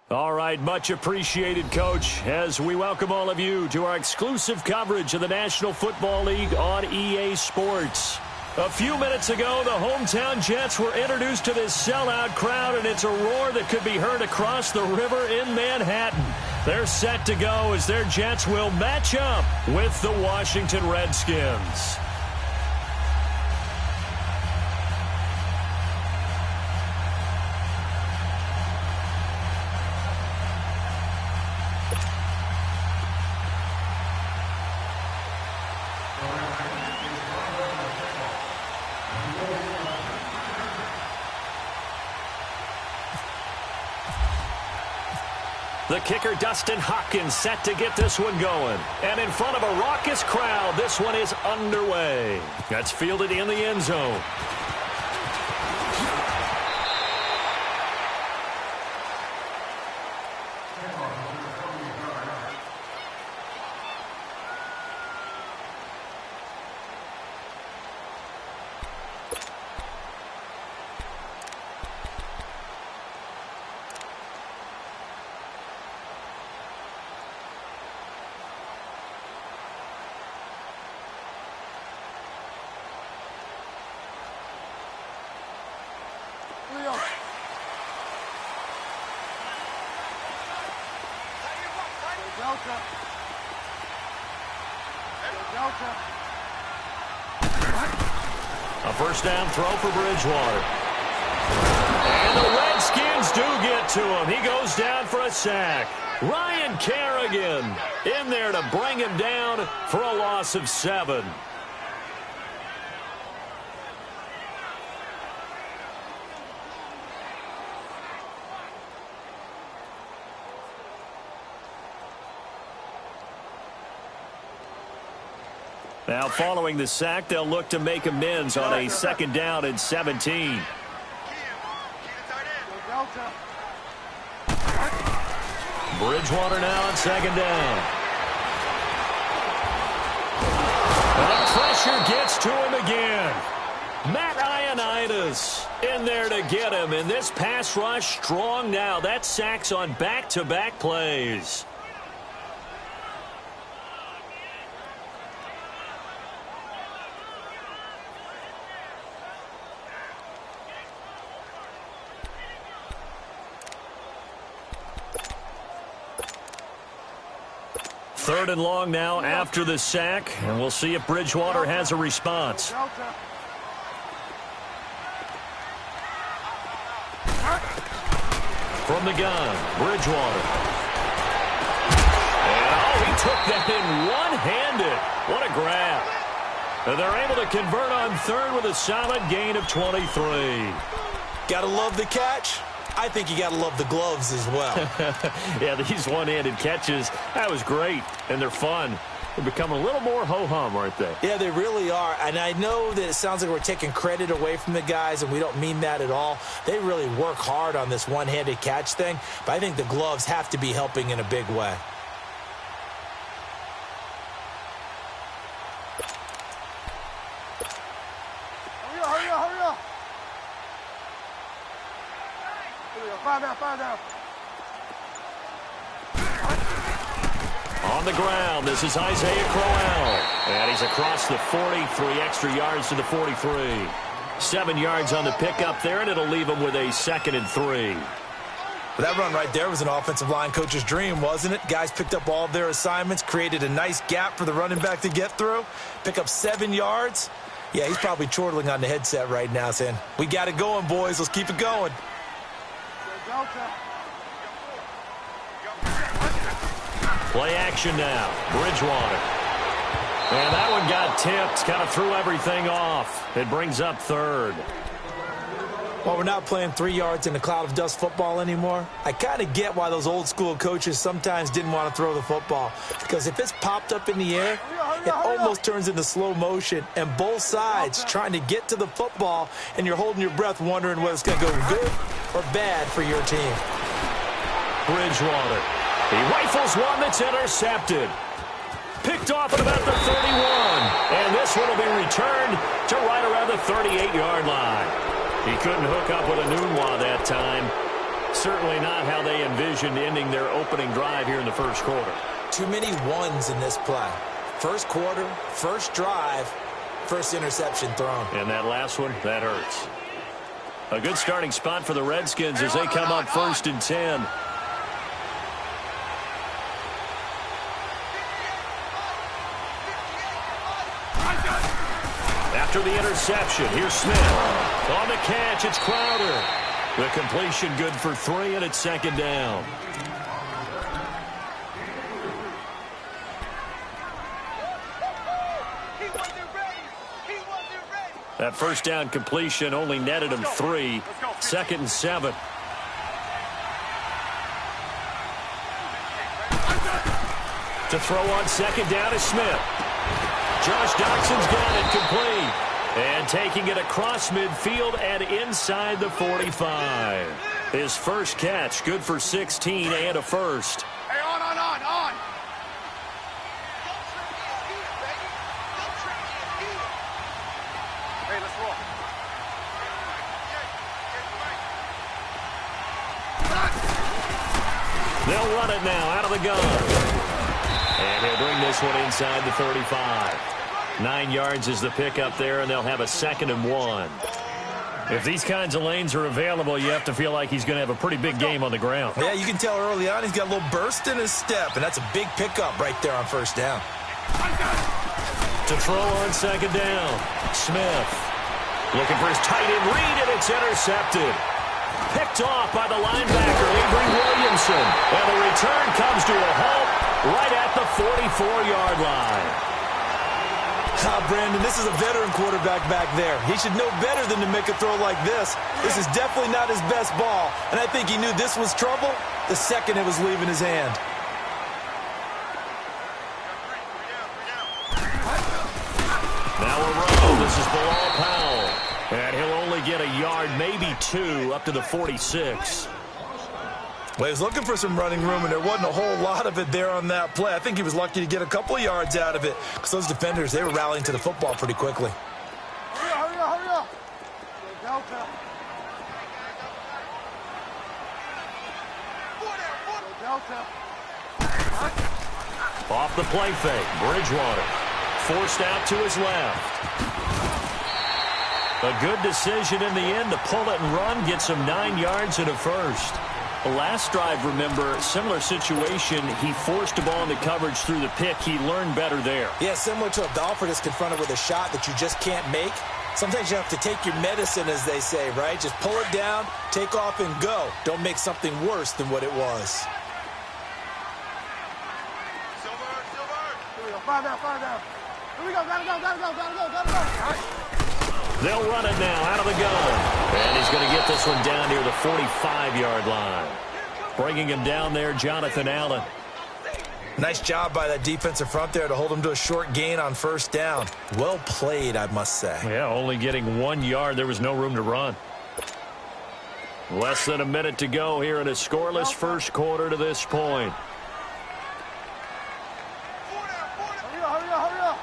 All right, much appreciated, Coach, as we welcome all of you to our exclusive coverage of the National Football League on EA Sports. A few minutes ago, the hometown Jets were introduced to this sellout crowd, and it's a roar that could be heard across the river in Manhattan. They're set to go as their Jets will match up with the Washington Redskins. The kicker, Dustin Hopkins, set to get this one going. And in front of a raucous crowd, this one is underway. That's fielded in the end zone. A first down throw for Bridgewater. And the Redskins do get to him. He goes down for a sack. Ryan Kerrigan in there to bring him down for a loss of 7. Now, following the sack, they'll look to make amends on a second down and 17. Bridgewater now on second down. And the pressure gets to him again. Matt Ioannidis in there to get him. And this pass rush strong now. That sack's on back-to-back plays. Third and long now after the sack, and we'll see if Bridgewater has a response. From the gun, Bridgewater. And he took that in one-handed. What a grab. And they're able to convert on third with a solid gain of 23. Gotta love the catch. I think you got to love the gloves as well. Yeah, these one-handed catches, that was great, and they're fun. They're becoming a little more ho-hum, aren't they? Yeah, they really are, and I know that it sounds like we're taking credit away from the guys, and we don't mean that at all. They really work hard on this one-handed catch thing, but I think the gloves have to be helping in a big way. Hurry up. Five down. On the ground, this is Isaiah Crowell. And he's across the 40, 3 extra yards to the 43. 7 yards on the pickup there, and it'll leave him with a 2nd and 3. That run right there was an offensive line coach's dream, wasn't it? Guys picked up all of their assignments, created a nice gap for the running back to get through, pick up 7 yards. Yeah, he's probably chortling on the headset right now saying, we got it going, boys. Let's keep it going. Play action now. Bridgewater. And that one got tipped. Kind of threw everything off. It brings up third. Well, we're not playing 3 yards in a cloud of dust football anymore. I kind of get why those old school coaches sometimes didn't want to throw the football. Because if it's popped up in the air, it almost turns into slow motion. And both sides trying to get to the football, and you're holding your breath wondering whether it's going to go good or bad for your team. Bridgewater. He rifles one that's intercepted. Picked off at about the 31. And this one will be returned to right around the 38-yard line. He couldn't hook up with a Nunwa that time. certainly not how they envisioned ending their opening drive here in the first quarter. Too many ones in this play. First quarter, first drive, first interception thrown. And that last one, that hurts. A good starting spot for the Redskins as they come up 1st and 10. After the interception, here's Smith. On the catch, it's Crowder. The completion good for 3, and it's 2nd down. That first down completion only netted him 3. 2nd and 7. To throw on 2nd down is Smith. Josh Doxson's got it complete. And taking it across midfield and inside the 45. His first catch, good for 16 and a first. Hey, on. Hey, let's roll. They'll run it now out of the gun. And he'll bring this one inside the 35. 9 yards is the pickup there, and they'll have a 2nd and 1. If these kinds of lanes are available, you have to feel like he's going to have a pretty big game on the ground. Yeah, you can tell early on he's got a little burst in his step, and that's a big pickup right there on first down. To throw on 2nd down, Smith. Looking for his tight end read, and it's intercepted. Picked off by the linebacker, Avery Williamson. And the return comes to a halt right at the 44-yard line. Brandon, this is a veteran quarterback back there. He should know better than to make a throw like this. This is definitely not his best ball, and I think he knew this was trouble the second it was leaving his hand. Now a run. This is Bilal Powell. And he'll only get a yard, maybe 2, up to the 46. Well, he was looking for some running room, and there wasn't a whole lot of it there on that play. I think he was lucky to get a couple of yards out of it because those defenders, they were rallying to the football pretty quickly. Hurry up. Delta. Off the play fake, Bridgewater. Forced out to his left. A good decision in the end to pull it and run, gets him 9 yards and a first. The last drive, remember, similar situation. He forced a ball into coverage through the pick. He learned better there. Yeah, similar to a golfer that's confronted with a shot that you just can't make. Sometimes you have to take your medicine, as they say, right? Just pull it down, take off, and go. Don't make something worse than what it was. Five down. Here we go. Gotta go. They'll run it now out of the gun. And he's going to get this one down near the 45-yard line. Bringing him down there, Jonathan Allen. Nice job by that defensive front there to hold him to a short gain on first down. Well played, I must say. Yeah, only getting 1 yard. There was no room to run. Less than a minute to go here in a scoreless first quarter to this point. Hurry up.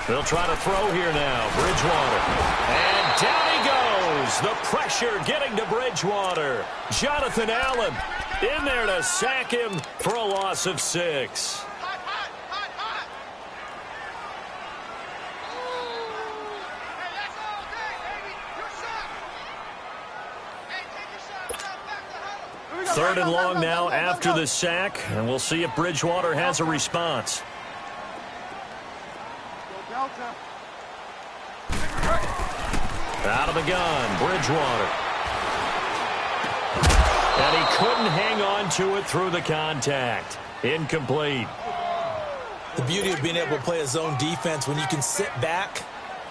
They'll try to throw here now. Bridgewater. And down he goes. The pressure getting to Bridgewater. Jonathan Allen in there to sack him for a loss of 6. Third and long now after the sack, and we'll see if Bridgewater has a response. Out of the gun, Bridgewater. And he couldn't hang on to it through the contact. Incomplete. The beauty of being able to play a zone defense when you can sit back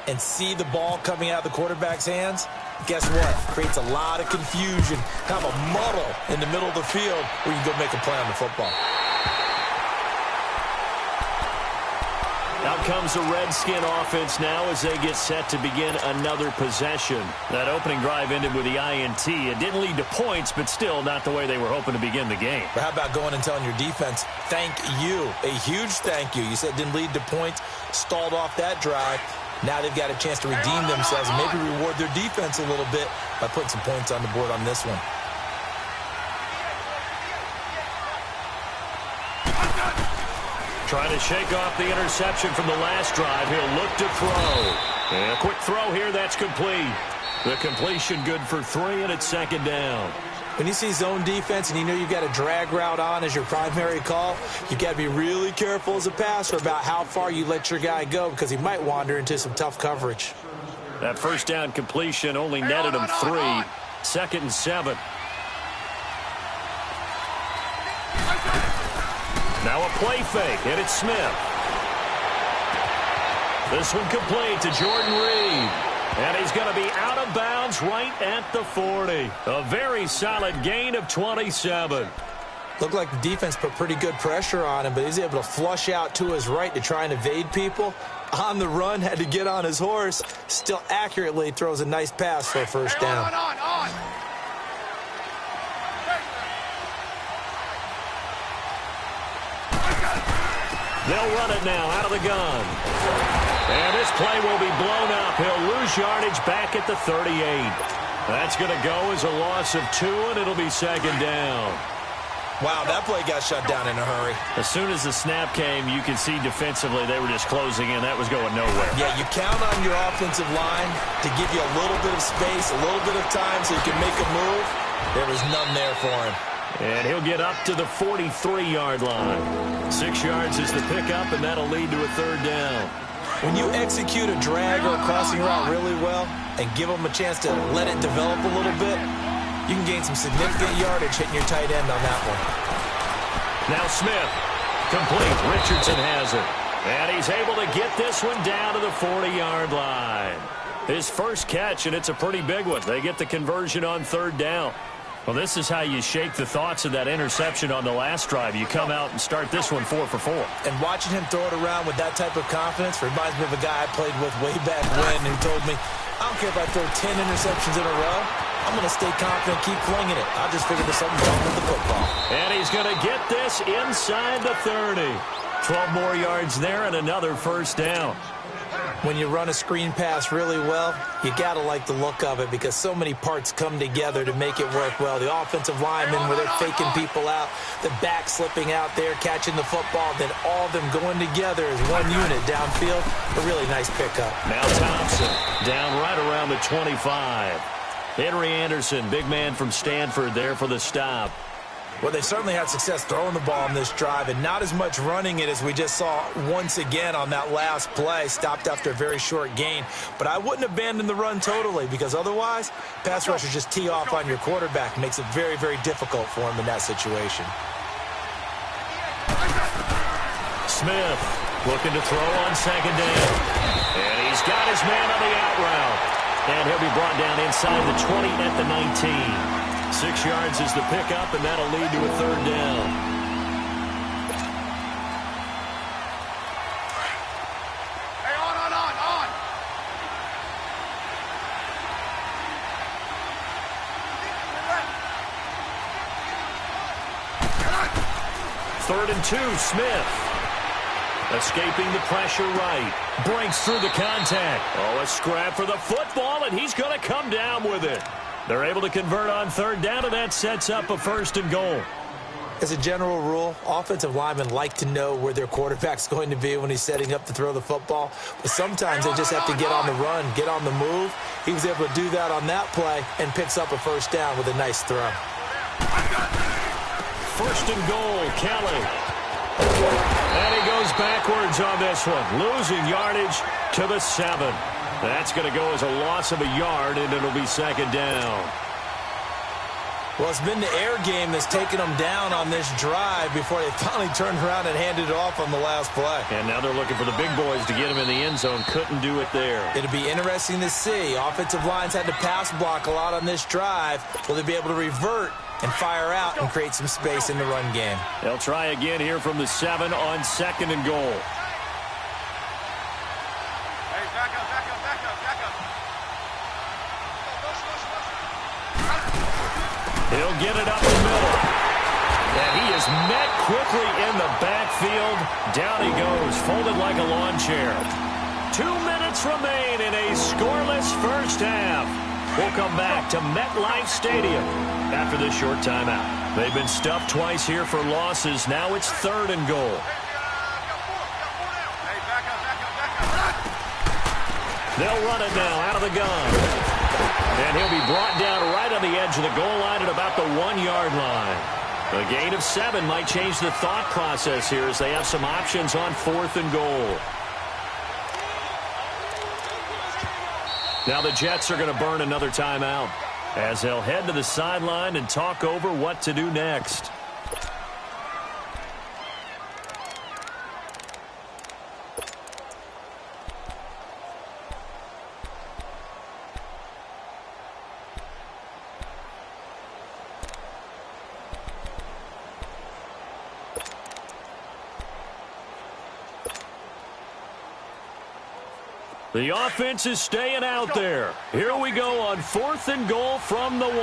and see the ball coming out of the quarterback's hands, guess what? Creates a lot of confusion, kind of a muddle in the middle of the field where you can go make a play on the football. Out comes the Redskin offense now as they get set to begin another possession. That opening drive ended with the INT. It didn't lead to points, but still not the way they were hoping to begin the game. But how about going and telling your defense, thank you, a huge thank you. You said it didn't lead to points, stalled off that drive. Now they've got a chance to redeem themselves and maybe reward their defense a little bit by putting some points on the board on this one. Trying to shake off the interception from the last drive. He'll look to throw. And a quick throw here, that's complete. The completion good for 3, and it's second down. When you see zone defense and you know you've got a drag route on as your primary call, you've got to be really careful as a passer about how far you let your guy go because he might wander into some tough coverage. That first down completion only netted him 3. Second and 7. Now a play fake, and it's Smith. This one complete to Jordan Reed. And he's going to be out of bounds right at the 40. A very solid gain of 27. Looked like the defense put pretty good pressure on him, but he's able to flush out to his right to try and evade people. On the run, had to get on his horse. Still accurately throws a nice pass for a first down. They'll run it now out of the gun. And this play will be blown up. He'll lose yardage back at the 38. That's going to go as a loss of 2, and it'll be second down. Wow, that play got shut down in a hurry. As soon as the snap came, you could see defensively they were just closing in. That was going nowhere. Yeah, you count on your offensive line to give you a little bit of space, a little bit of time so you can make a move. There was none there for him. And he'll get up to the 43-yard line. 6 yards is the pickup, and that'll lead to a third down. When you execute a drag or a crossing route really well and give them a chance to let it develop a little bit, you can gain some significant yardage hitting your tight end on that one. Now Smith, complete. Richardson has it. And he's able to get this one down to the 40-yard line. His first catch, and it's a pretty big one. They get the conversion on third down. Well, this is how you shake the thoughts of that interception on the last drive. You come out and start this one 4 for 4. And watching him throw it around with that type of confidence reminds me of a guy I played with way back when who told me, I don't care if I throw 10 interceptions in a row. I'm going to stay confident, keep flinging it. I'll just figure there's something wrong with the football. And he's going to get this inside the 30. 12 more yards there and another first down. When you run a screen pass really well, you got to like the look of it because so many parts come together to make it work well. The offensive linemen where they're faking people out, the back slipping out there, catching the football, then all of them going together as one unit downfield. A really nice pickup. Now Thompson down right around the 25. Henry Anderson, big man from Stanford there for the stop. Well, they certainly had success throwing the ball on this drive and not as much running it as we just saw once again on that last play. Stopped after a very short gain. But I wouldn't abandon the run totally because otherwise, pass rushers just tee off on your quarterback. Makes it very, very difficult for him in that situation. Smith looking to throw on second down. And he's got his man on the out route. And he'll be brought down inside the 20 at the 19. 6 yards is the pickup, and that'll lead to a third down. Hey, on. 3rd and 2, Smith. Escaping the pressure right. Breaks through the contact. Oh, a scrap for the football, and he's going to come down with it. They're able to convert on third down, and that sets up a 1st and goal. As a general rule, offensive linemen like to know where their quarterback's going to be when he's setting up to throw the football. But sometimes they just have to get on the run, get on the move. He was able to do that on that play and picks up a 1st down with a nice throw. 1st and goal, Kelly. And he goes backwards on this one, losing yardage to the 7. That's going to go as a loss of a yard, and it'll be second down. Well, it's been the air game that's taken them down on this drive before they finally turned around and handed it off on the last play. And now they're looking for the big boys to get him in the end zone. Couldn't do it there. It'll be interesting to see. Offensive lines had to pass block a lot on this drive. Will they be able to revert and fire out and create some space in the run game? They'll try again here from the 7 on 2nd and goal. Hey, back up. He'll get it up the middle. And he is met quickly in the backfield. Down he goes, folded like a lawn chair. 2 minutes Jets remain in a scoreless first half. We'll come back to MetLife Stadium after this short timeout. They've been stuffed twice here for losses. Now it's 3rd and goal. They'll run it now out of the gun. And he'll be brought down right on the edge of the goal line at about the 1-yard line. A gain of 7 might change the thought process here as they have some options on 4th and goal. Now the Jets are going to burn another timeout as they'll head to the sideline and talk over what to do next. The offense is staying out there. Here we go on 4th and goal from the 1.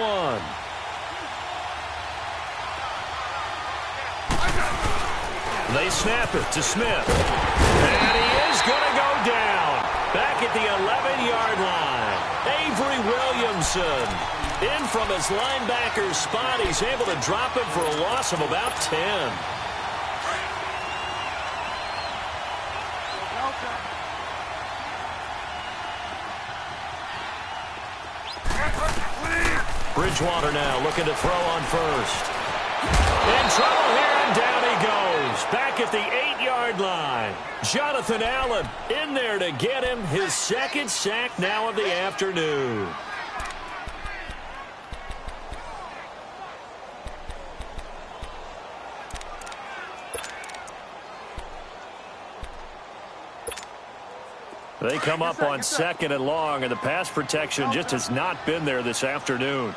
They snap it to Smith. And he is going to go down. Back at the 11-yard line. Avery Williamson. In from his linebacker spot. He's able to drop him for a loss of about 10. Bridgewater now looking to throw on first. In trouble here, and down he goes. Back at the 8-yard line. Jonathan Allen in there to get him his 2nd sack now of the afternoon. They come up on 2nd and long, and the pass protection just has not been there this afternoon.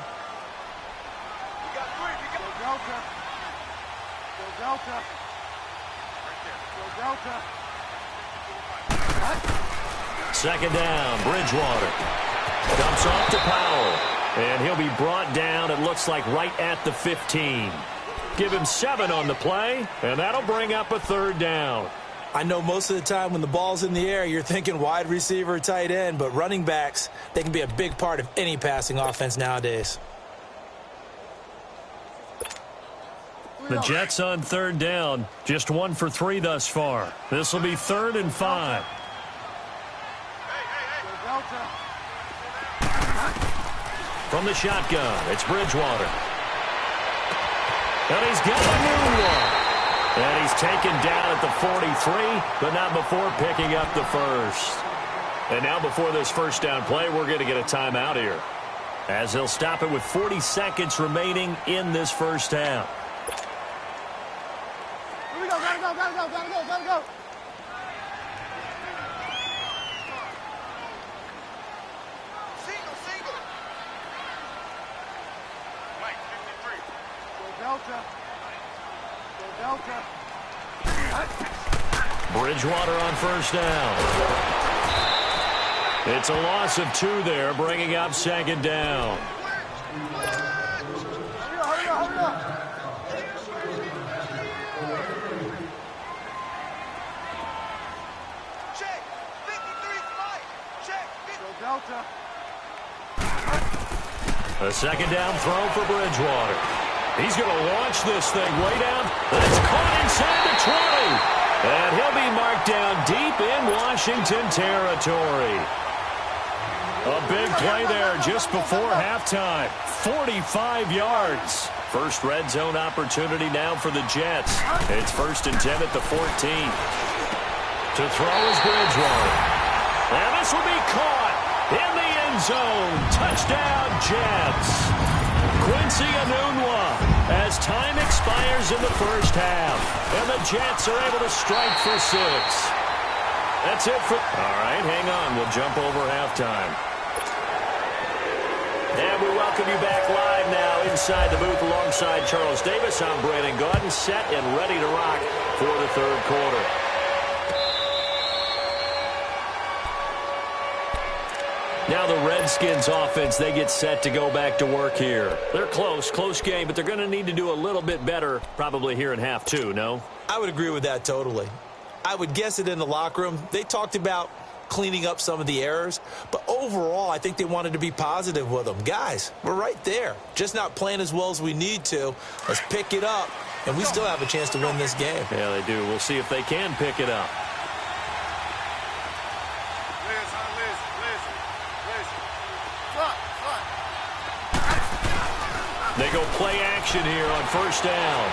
Second down, Bridgewater. Dumps off to Powell. And he'll be brought down, it looks like, right at the 15. Give him 7 on the play, and that'll bring up a 3rd down. I know most of the time when the ball's in the air, you're thinking wide receiver, tight end, but running backs, they can be a big part of any passing offense nowadays. The Jets on 3rd down, just 1 for 3 thus far. This will be 3rd and 5. From the shotgun, it's Bridgewater. And he's got a new one. And he's taken down at the 43, but not before picking up the 1st. And now before this first down play, we're going to get a timeout here, as they'll stop it with 40 seconds remaining in this first half. Here we go, gotta go. Single. Mike, 53. Go Delta. Bridgewater on first down. It's a loss of 2 there, bringing up 2nd down. Hurry up. Check. 53 Mike. Check. Go Delta. A 2nd down throw for Bridgewater. He's going to launch this thing way down. It's caught inside the 20. And he'll be marked down deep in Washington territory. A big play there just before halftime. 45 yards. First red zone opportunity now for the Jets. It's 1st and 10 at the 14. To throw is Bridgewater. And this will be caught in the end zone. Touchdown, Jets. Quincy Enunwa as time expires in the first half. And the Jets are able to strike for 6. That's it for... All right, hang on. We'll jump over halftime. And we welcome you back live now inside the booth alongside Charles Davis. I'm Brandon Gaudin, set and ready to rock for the 3rd quarter. Now the Redskins offense, they get set to go back to work here. They're close game, but they're going to need to do a little bit better probably here in half 2, no? I would agree with that totally. I would guess it in the locker room. They talked about cleaning up some of the errors. But overall, I think they wanted to be positive with them. Guys, we're right there. Just not playing as well as we need to. Let's pick it up, and we still have a chance to win this game. Yeah, they do. We'll see if they can pick it up. They go play action here on first down.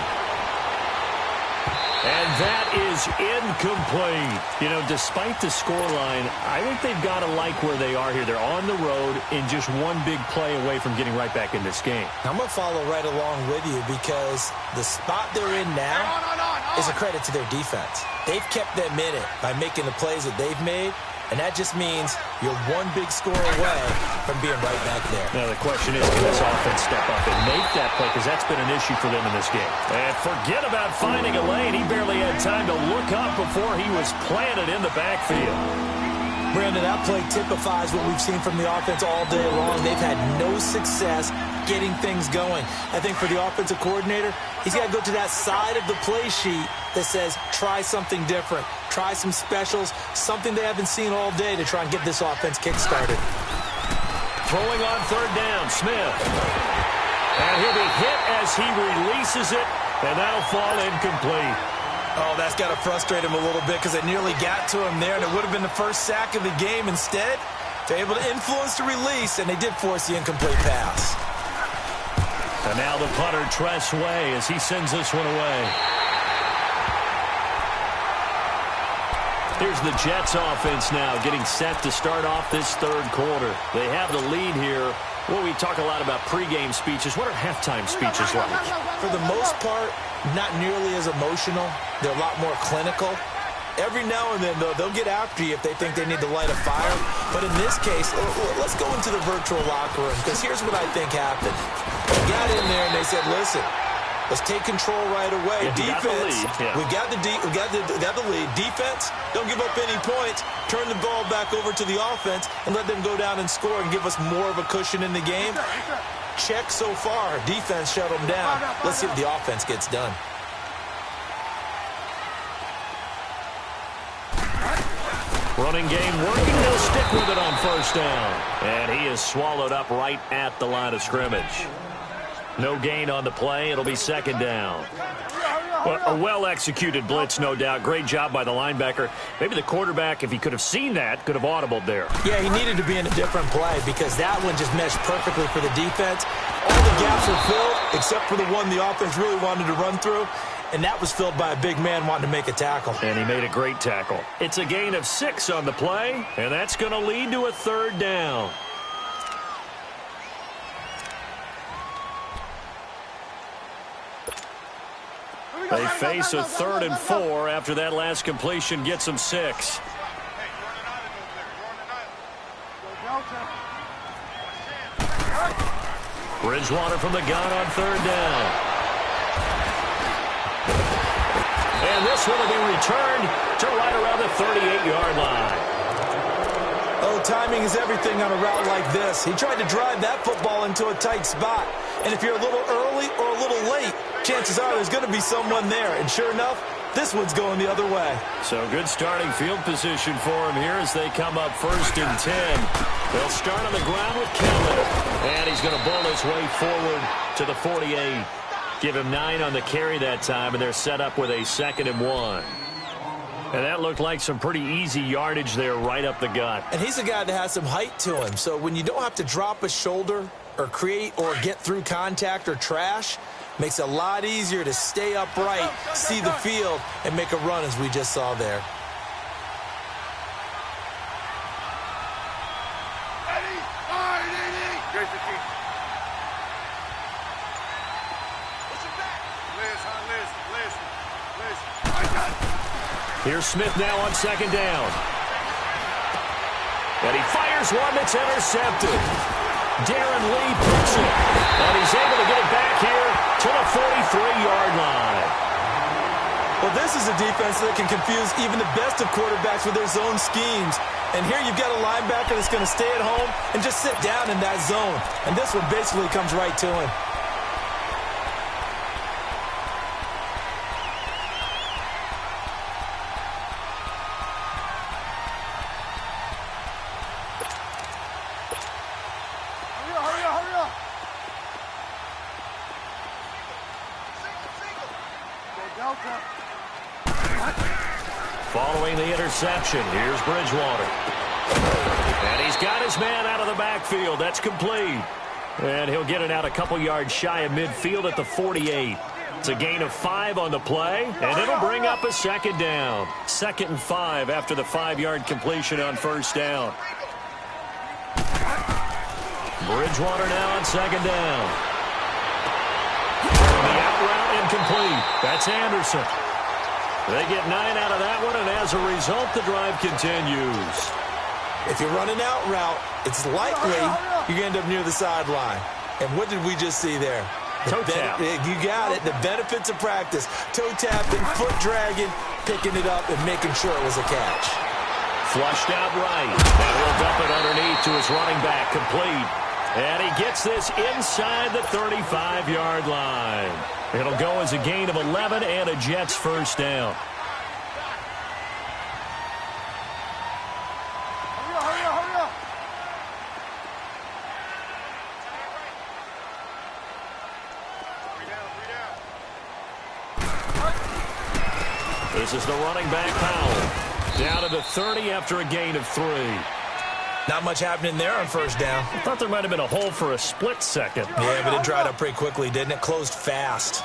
And that is incomplete. You know, despite the scoreline, I think they've got to like where they are here. They're on the road and just one big play away from getting right back in this game. I'm going to follow right along with you because the spot they're in now is a credit to their defense. They've kept them in it by making the plays that they've made. And that just means you're one big score away from being right back there. Now the question is, can this offense step up and make that play? Because that's been an issue for them in this game. And forget about finding a lane. He barely had time to look up before he was planted in the backfield. Brandon, that play typifies what we've seen from the offense all day long. They've had no success getting things going. I think for the offensive coordinator, he's got to go to that side of the play sheet that says, try something different. Try some specials, something they haven't seen all day to try and get this offense kick-started. Throwing on third down, Smith. And he'll be hit as he releases it, and that'll fall incomplete. Oh, that's got to frustrate him a little bit because it nearly got to him there, and it would have been the first sack of the game. Instead, they're able to influence the release, and they did force the incomplete pass. And now the punter, Tress Way, as he sends this one away. Here's the Jets offense now getting set to start off this third quarter. They have the lead here. Well, we talk a lot about pregame speeches. What are halftime speeches like? For the most part, not nearly as emotional. They're a lot more clinical. Every now and then, though, they'll get after you if they think they need to light a fire. But in this case, let's go into the virtual locker room because here's what I think happened. They got in there and they said, listen, let's take control right away. Yeah, defense, we got the lead. Defense, don't give up any points. Turn the ball back over to the offense and let them go down and score and give us more of a cushion in the game. Check so far. Defense shut them down. Let's see if the offense gets done. Running game working. They'll stick with it on first down. And he is swallowed up right at the line of scrimmage. No gain on the play. It'll be second down. A well-executed blitz, no doubt. Great job by the linebacker. Maybe the quarterback, if he could have seen that, could have audibled there. Yeah, he needed to be in a different play because that one just meshed perfectly for the defense. All the gaps were filled except for the one the offense really wanted to run through, and that was filled by a big man wanting to make a tackle. And he made a great tackle. It's a gain of 6 on the play, and that's going to lead to a third down. They face a 3rd and 4 after that last completion gets them 6. Bridgewater from the gun on third down. And this one will be returned to right around the 38-yard line. Oh, timing is everything on a route like this. He tried to drive that football into a tight spot. And if you're a little early or a little late, chances are there's going to be someone there. And sure enough, this one's going the other way. So good starting field position for him here as they come up 1st and 10. They'll start on the ground with Kelly. And he's going to bowl his way forward to the 48. Give him 9 on the carry that time, and they're set up with a 2nd and 1. And that looked like some pretty easy yardage there right up the gut. And he's a guy that has some height to him. So when you don't have to drop a shoulder or create or get through contact or trash, makes it a lot easier to stay upright, see the field, and make a run as we just saw there. Here's Smith now on 2nd down. And he fires one that's intercepted. Darren Lee puts it. And he's able to get it back here to the 43-yard line. Well, this is a defense that can confuse even the best of quarterbacks with their zone schemes. And here you've got a linebacker that's going to stay at home and just sit down in that zone. And this one basically comes right to him. Following the interception, here's Bridgewater. And he's got his man out of the backfield. That's complete. And he'll get it out a couple yards shy of midfield at the 48. It's a gain of 5 on the play, and it'll bring up a second down. 2nd and 5 after the 5-yard completion on first down. Bridgewater now on 2nd down. The out route incomplete. That's Anderson. They get 9 out of that one, and as a result, the drive continues. If you're running out route, it's likely you're going to end up near the sideline. And what did we just see there? Toe tap. You got it. The benefits of practice. Toe tapping, foot dragging, picking it up, and making sure it was a catch. Flushed out right. And he'll dump it underneath to his running back. Complete. And he gets this inside the 35-yard line. It'll go as a gain of 11 and a Jets first down. This is the running back, Powell. Down to the 30 after a gain of 3. Not much happening there on first down. I thought there might have been a hole for a split second. Yeah, but it dried up pretty quickly, didn't it? Closed fast.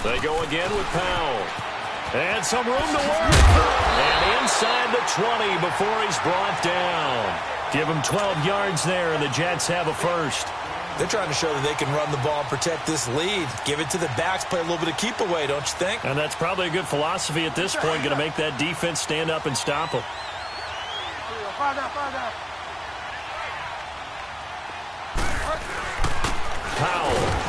They go again with Powell. And some room to work. And inside the 20 before he's brought down. Give him 12 yards there, and the Jets have a first. They're trying to show that they can run the ball and protect this lead. Give it to the backs, play a little bit of keep away, don't you think? And that's probably a good philosophy at this point, going to make that defense stand up and stop them. Powell.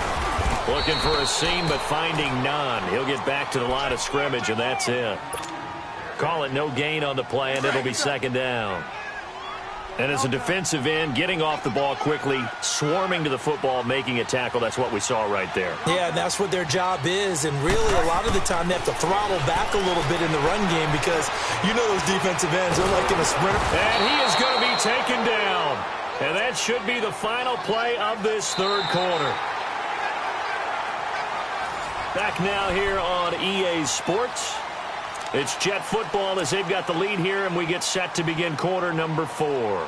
Looking for a seam, but finding none. He'll get back to the line of scrimmage, and that's it. Call it no gain on the play, and it'll be second down. And as a defensive end, getting off the ball quickly, swarming to the football, making a tackle, that's what we saw right there. Yeah, and that's what their job is. And really, a lot of the time, they have to throttle back a little bit in the run game because you know those defensive ends are like in a sprinter. And he is going to be taken down. And that should be the final play of this third quarter. Back now here on EA Sports. It's Jet football as they've got the lead here, and we get set to begin quarter number 4.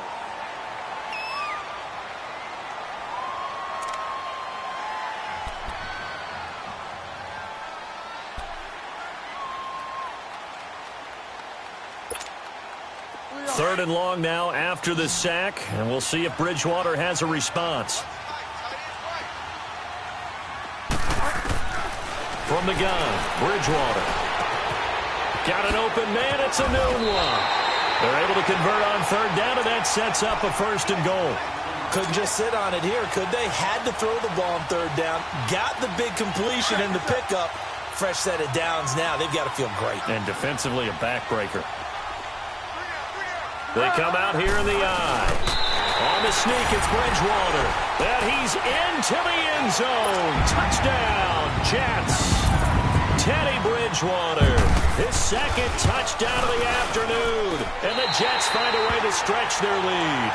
Third and long now after the sack, and we'll see if Bridgewater has a response. From the gun, Bridgewater. Got an open man, it's a noon one. They're able to convert on third down, and that sets up a first and goal. Couldn't just sit on it here, could they? Had to throw the ball on third down. Got the big completion in the pickup. Fresh set of downs now. They've got to feel great. And defensively, a backbreaker. They come out here in the eye. On the sneak, it's Bridgewater. And he's into the end zone. Touchdown, Jets. Teddy Bridgewater, his second touchdown of the afternoon. And the Jets find a way to stretch their lead.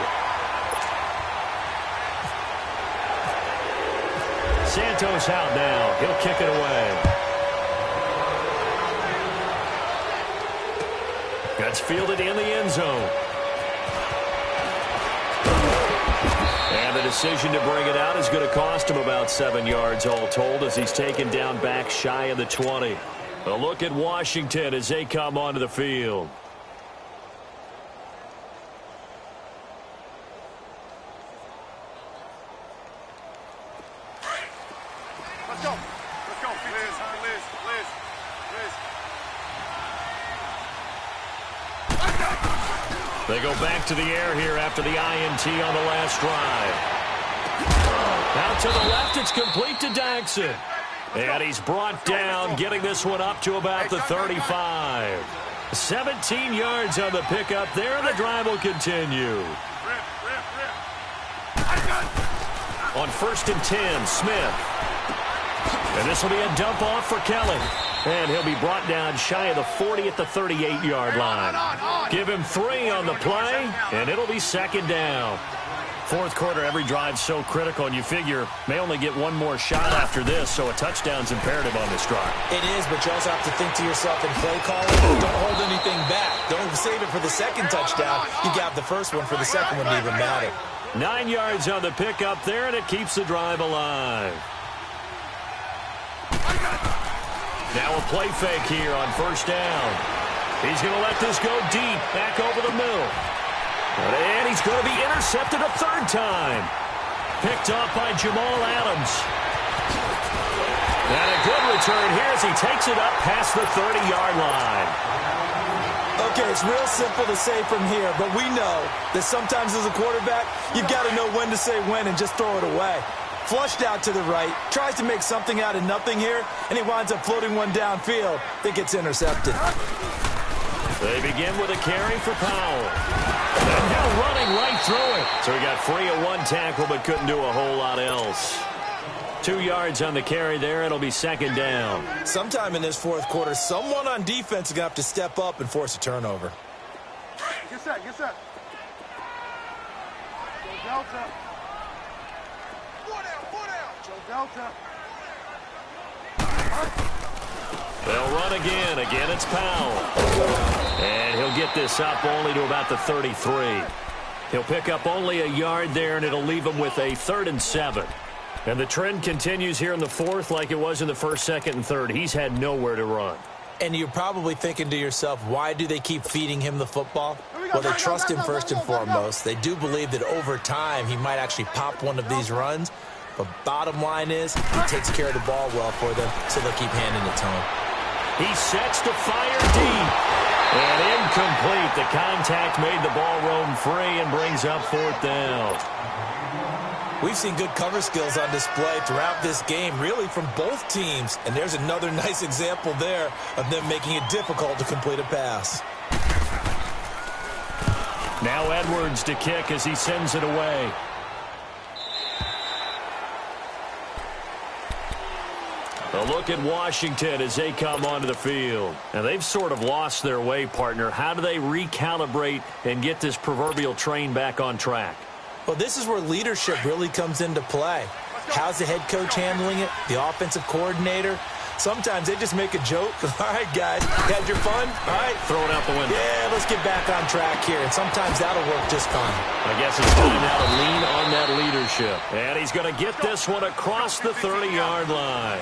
Santos out now. He'll kick it away. That's fielded in the end zone. And the decision to bring it out is going to cost him about 7 yards all told as he's taken down back shy of the 20. A look at Washington as they come onto the field. Let's go. Let's go. Liz. They go back to the air here after the INT on the last drive. Out to the left, it's complete to Daxon. And he's brought down, getting this one up to about the 35. 17 yards on the pickup there, and the drive will continue. On 1st and 10, Smith. And this will be a dump off for Kelly. And he'll be brought down shy of the 40 at the 38-yard line. Give him 3 on the play, and it'll be second down. Fourth quarter, every drive's so critical, and you figure may only get one more shot after this, so a touchdown's imperative on this drive. It is, but you also have to think to yourself in play calling, don't hold anything back. Don't save it for the second touchdown. You got the first one for the second one to even matter. 9 yards on the pickup there, and it keeps the drive alive. Now a play fake here on first down. He's going to let this go deep, back over the middle. And he's going to be intercepted a third time. Picked off by Jamal Adams. And a good return here as he takes it up past the 30-yard line. Okay, it's real simple to say from here, but we know that sometimes as a quarterback, you've got to know when to say when and just throw it away. Flushed out to the right, tries to make something out of nothing here, and he winds up floating one downfield that gets intercepted. They begin with a carry for Powell. And now running right through it. So he got free of one tackle but couldn't do a whole lot else. 2 yards on the carry there. It'll be second down. Sometime in this fourth quarter, someone on defense is going to have to step up and force a turnover. Get set, get set. Joe Delta. 4 down. Joe Delta. They'll run again. Again, it's Powell. And he'll get this up only to about the 33. He'll pick up only a yard there, and it'll leave him with a 3rd and 7. And the trend continues here in the fourth like it was in the first, second, and third. He's had nowhere to run. And you're probably thinking to yourself, why do they keep feeding him the football? Well, they trust him first and foremost. They do believe that over time he might actually pop one of these runs. But bottom line is he takes care of the ball well for them, so they'll keep handing it to him. He sets to fire deep. And incomplete. The contact made the ball roam free and brings up 4th down. We've seen good cover skills on display throughout this game, really from both teams. And there's another nice example there of them making it difficult to complete a pass. Now Edwards to kick as he sends it away. A look at Washington as they come onto the field. Now, they've sort of lost their way, partner. How do they recalibrate and get this proverbial train back on track? Well, this is where leadership really comes into play. How's the head coach handling it? The offensive coordinator? Sometimes they just make a joke. All right, guys, had your fun? All right. Throw it out the window. Yeah, let's get back on track here. And sometimes that'll work just fine. I guess it's time now to lean on that leadership. And he's going to get this one across the 30-yard line.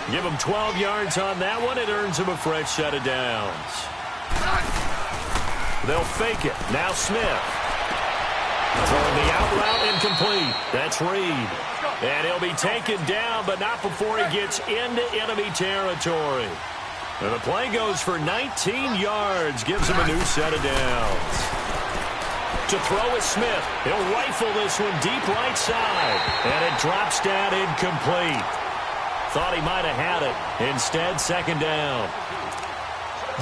Give him 12 yards on that one. It earns him a fresh set of downs. They'll fake it. Now Smith. Throwing the out route incomplete. That's Reed. And he'll be taken down, but not before he gets into enemy territory. And the play goes for 19 yards. Gives him a new set of downs. To throw is Smith. He'll rifle this one deep right side. And it drops down incomplete. Thought he might have had it. Instead, second down.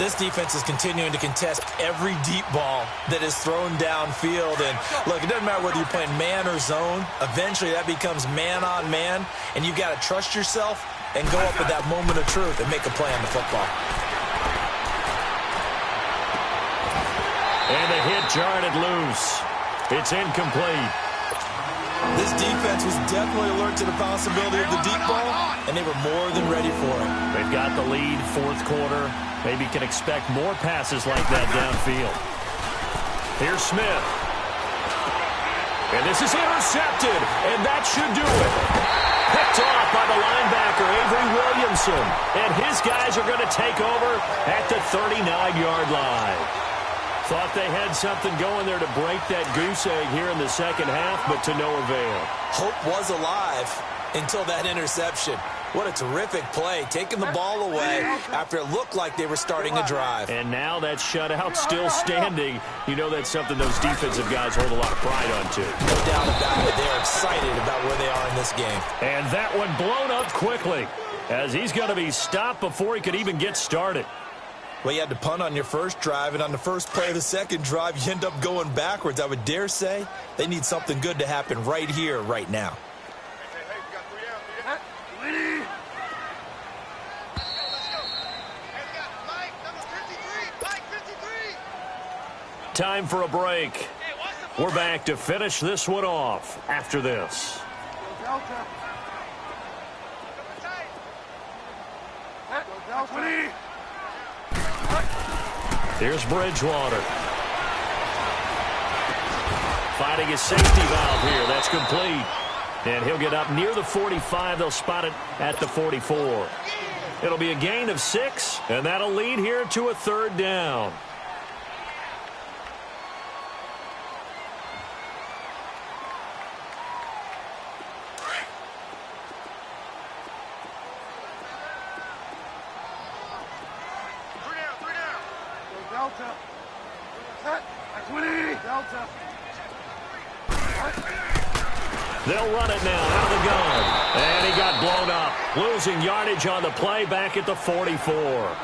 This defense is continuing to contest every deep ball that is thrown downfield. And, look, it doesn't matter whether you're playing man or zone. Eventually, that becomes man on man. And you've got to trust yourself and go up at that moment of truth and make a play on the football. And the hit jarred it loose. It's incomplete. This defense was definitely alert to the possibility of the deep ball, and they were more than ready for it. They've got the lead, fourth quarter. Maybe can expect more passes like that downfield. Here's Smith. And this is intercepted, and that should do it. Picked off by the linebacker, Avery Williamson. And his guys are going to take over at the 39-yard line. Thought they had something going there to break that goose egg here in the second half, but to no avail. Hope was alive until that interception. What a terrific play, taking the ball away after it looked like they were starting a drive. And now that shutout still standing. You know that's something those defensive guys hold a lot of pride on, too. No doubt about it. They're excited about where they are in this game. And that one blown up quickly as he's going to be stopped before he could even get started. Well, you had to punt on your first drive, and on the first play of the second drive, you end up going backwards. I would dare say they need something good to happen right here, right now. Time for a break. We're back to finish this one off after this. Delta. Here's Bridgewater. Finding his safety valve here. That's complete. And he'll get up near the 45. They'll spot it at the 44. It'll be a gain of 6, and that'll lead here to a 3rd down. Delta. Set. 20. Delta. They'll run it now out of the gun. And he got blown up. Losing yardage on the play back at the 44.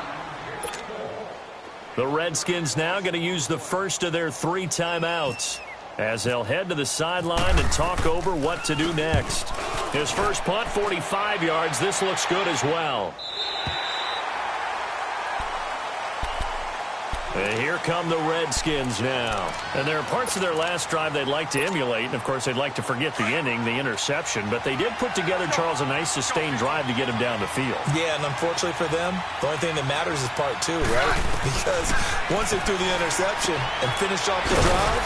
The Redskins now going to use the first of their 3 timeouts as they'll head to the sideline and talk over what to do next. His first punt, 45 yards. This looks good as well. And here come the Redskins now. And there are parts of their last drive they'd like to emulate. And, of course, they'd like to forget the inning, the interception. But they did put together, Charles, a nice sustained drive to get him down the field. Yeah, and unfortunately for them, the only thing that matters is part 2, right? Because once they threw the interception and finished off the drive,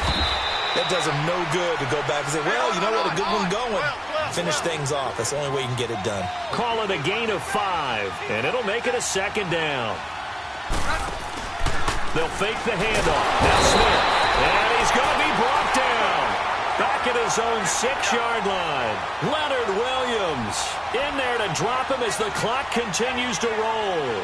that does them no good to go back and say, well, you know what, a good one going. Finish things off. That's the only way you can get it done. Call it a gain of 5, and it'll make it a 2nd down. They'll fake the handoff. Now Smith. And he's going to be brought down. Back at his own 6-yard line. Leonard Williams in there to drop him as the clock continues to roll.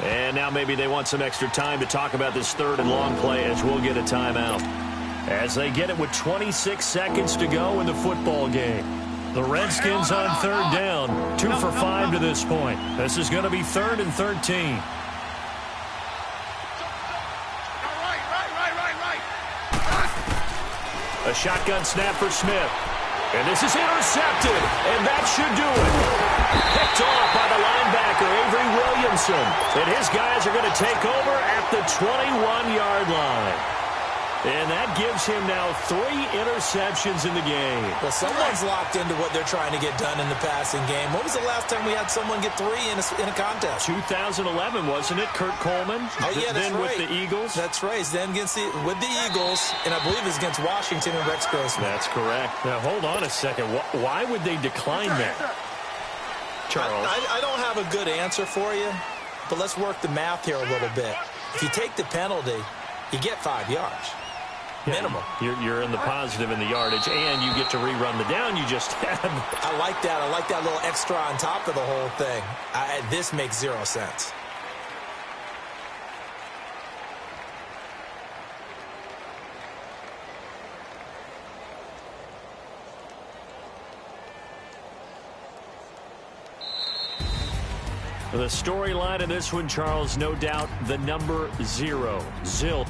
And now maybe they want some extra time to talk about this 3rd and long play as we'll get a timeout. As they get it with 26 seconds to go in the football game. The Redskins on 3rd down, 2 for 5 to this point. This is going to be 3rd and 13. A shotgun snap for Smith. And this is intercepted, and that should do it. Picked off by the linebacker, Avery Williamson. And his guys are going to take over at the 21-yard line. And that gives him now 3 interceptions in the game. Well, someone's locked into what they're trying to get done in the passing game. When was the last time we had someone get 3 in a contest? 2011, wasn't it? Kurt Coleman? Oh, yeah, that's then right. with the Eagles? That's right. Then with the Eagles, and I believe it's against Washington and Rex Grossman. That's correct. Now, hold on a second. Why would they decline that, Charles? I don't have a good answer for you, but let's work the math here a little bit. If you take the penalty, you get 5 yards. Minimum. You're in the positive in the yardage, and you get to rerun the down you just had. I like that. I like that little extra on top of the whole thing. This makes 0 sense. The storyline of this one, Charles, no doubt the number 0, Zill.